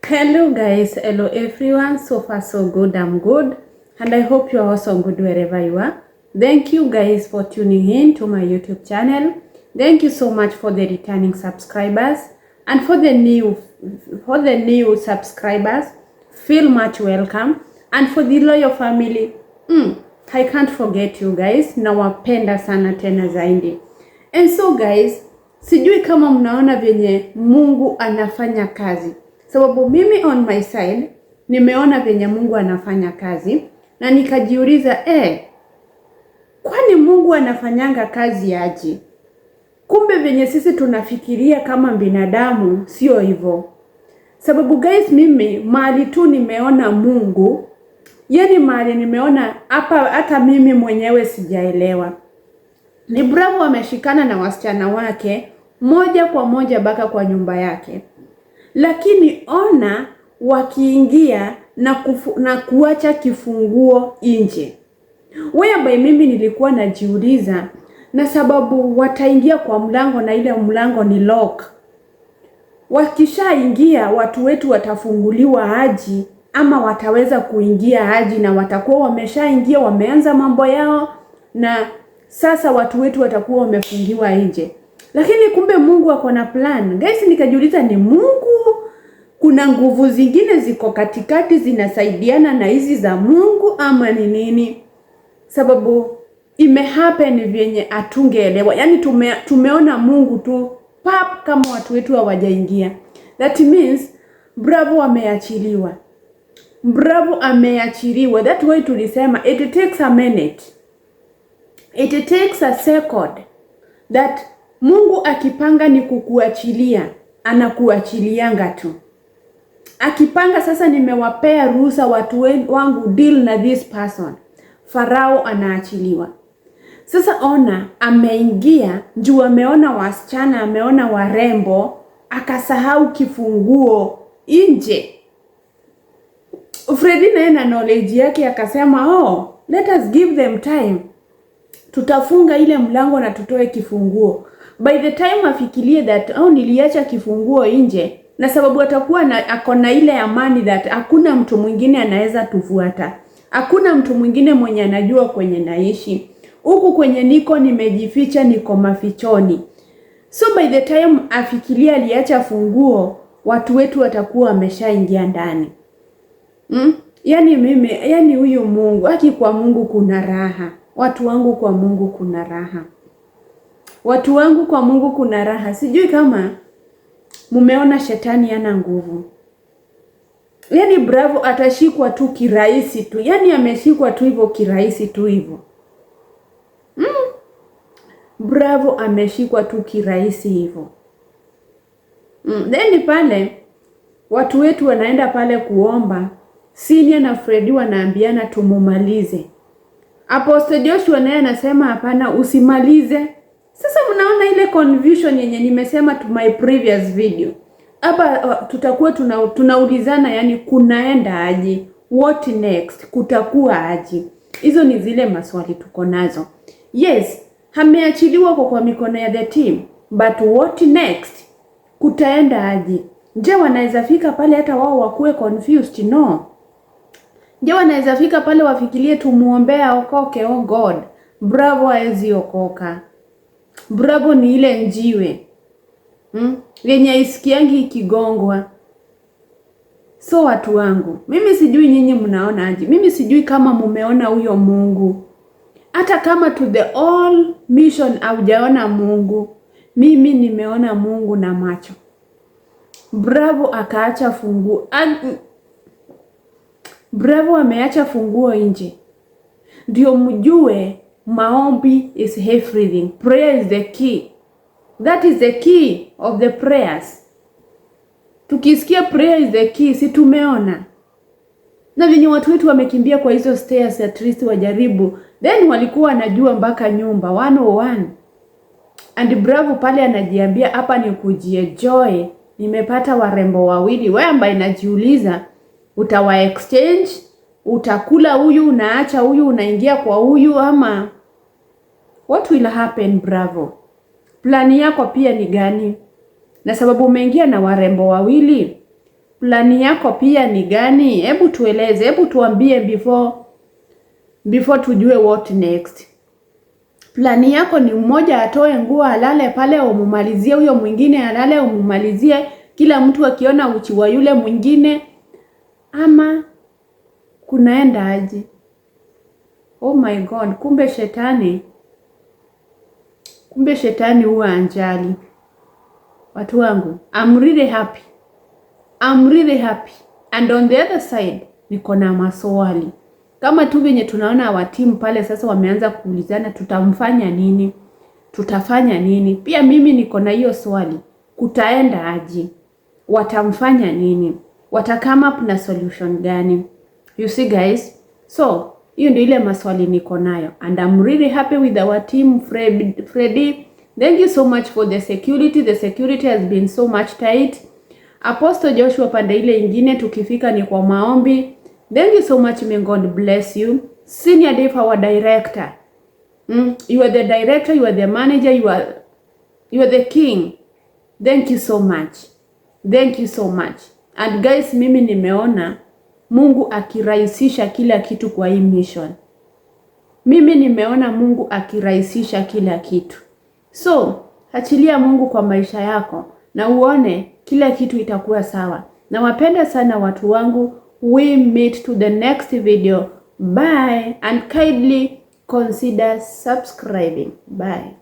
Hello guys, hello everyone. So far so good, I'm good, and I hope you are also good wherever you are. Thank you guys for tuning in to my YouTube channel. Thank you so much for the returning subscribers, and for the new subscribers, feel much welcome. And for the loyal family, I can't forget you guys. Nawapenda sana tena zaidi. And so guys, sijui kama mnaona venye Mungu anafanya kazi. Sababu mimi on my side nimeona venye Mungu anafanya kazi na nikajiuliza kwani Mungu anafanyanga kazi aje? Kumbe venye sisi tunafikiria kama binadamu sio hivyo. Sababu guys, mimi mahali tu nimeona Mungu, yani mahali nimeona hata mimi mwenyewe sijaelewa. Ni Bravo ameshikana na wasichana wake moja kwa moja baka kwa nyumba yake. Lakini ona wakiingia na kuacha kifunguo nje. Whereby mimi nilikuwa najiuliza, na sababu wataingia kwa mlango na ile mlango ni lock. Wakishaingia watu wetu watafunguliwa aji, ama wataweza kuingia aji na watakuwa wameshaingia wameanza mambo yao, na sasa watu wetu watakuwa wamefungiwa nje. Lakini kumbe Mungu ako na plan. Guys, nikajiuliza ni Mungu, kuna nguvu zingine ziko katikati zinasaidiana na hizi za Mungu ama ni nini? Sababu imehappen vyenye atungeelewa. Yani tumeona Mungu tu pap kama watu wetu hawajaingia. That means Bravo ameachiliwa. Bravo ameachiliwa. That way tulisema it takes a minute. It takes a second. That Mungu akipanga ni kukuachilia, anakuachilianga tu. Akipanga sasa nimewapea ruhusa watu wangu deal na this person, Farao anaachiliwa. Sasa ona ameingia juu ameona wasichana, ameona warembo, akasahau kifunguo nje. Freddy na knowledge yake akasema let us give them time. Tutafunga ile mlango na tutoe kifunguo. By the time afikirie that niliacha kifunguo nje, na sababu atakuwa akona ile amani that hakuna mtu mwingine anaweza tufuata. Hakuna mtu mwingine mwenye anajua kwenye naishi. Huku kwenye niko nimejificha, niko mafichoni. So by the time afikiria aliacha funguo, watu wetu watakuwa wameshaingia ndani. Yani huyu Mungu, kwa Mungu kuna raha. Watu wangu kwa Mungu kuna raha. Watu wangu kwa Mungu kuna raha. Sijui kama mumeona shetani ana nguvu. Yani Bravo atashikwa tu kirahisi tu. Yani ameshikwa tu hivyo kirahisi tu hivyo. Bravo ameshikwa tu kirahisi hivyo. Then pale watu wetu wanaenda pale kuomba. Senior na Freddy wanaambiana tumumalize. Apostle Joshua naye anasema hapana, usimalize. Sasa mnaona ile confusion yenye nimesema to my previous video. Hapa tutakuwa tunaulizana, yani kunaenda aje? What next? Kutakuwa aje? Hizo ni zile maswali tuko nazo. Yes, ameachiliwa kwa mikono ya the team, but what next? Kutaenda aje? Je, wanaweza fika pale hata wao wakuwe confused? No. Je, wanaweza fika pale wafikirie tumuombea okoke? Oh God, Bravo haezi okoka. Bravo ni ile njiwe yenye isikiangi ikigongwa. So watu wangu, mimi sijui nyinyi mnaona aje. Mimi sijui kama mumeona huyo Mungu. Hata kama to the all mission haujaona Mungu, mimi nimeona Mungu na macho. Bravo akaacha funguo. Bravo ameacha funguo nje. Ndio mjue maombi is everything. Prayer is the key. That is the key of the prayers. Tukisikia prayer is the key, si tumeona. Na venye watu wetu wamekimbia kwa hizo stairs, at least wajaribu. Then walikuwa wanajua mpaka nyumba 101. And Bravo pale anajiambia hapa ni kujienjoy. Nimepata warembo wawili. Wewe ambaye najiuliza utawa exchange, utakula huyu unaacha huyu unaingia kwa huyu, ama what will happen Bravo? Plani yako pia ni gani? Na sababu umeingia na warembo wawili, plani yako pia ni gani? Hebu tueleze, hebu tuambie before tujue what next. Plani yako ni mmoja atoe nguo alale pale umumalizie, huyo mwingine alale umumalizie, kila mtu akiona uchi wa yule mwingine, ama kunaenda aje? Oh my God, kumbe shetani huwa anjali. Watu wangu, I'm really happy and on the other side niko na maswali. Kama tu venye tunaona wa timu pale sasa wameanza kuulizana tutafanya nini. Pia mimi niko na hiyo swali, kutaenda aje? Watamfanya nini? Watakama up na solution gani? You see guys, so hiyo ndio ile maswali niko nayo, and I'm really happy with our team. Freddy, thank you so much for the security. The security has been so much tight. Apostle Joshua pande ile ingine tukifika ni kwa maombi. Thank you so much, may God bless you. Senior Dave, our director. You are the director, you are the manager, you are the king. Thank you so much. And guys, mimi nimeona Mungu akirahisisha kila kitu kwa hii mission. So, achilia Mungu kwa maisha yako na uone kila kitu itakuwa sawa. Na wapenda sana watu wangu. We meet to the next video. Bye, and kindly consider subscribing. Bye.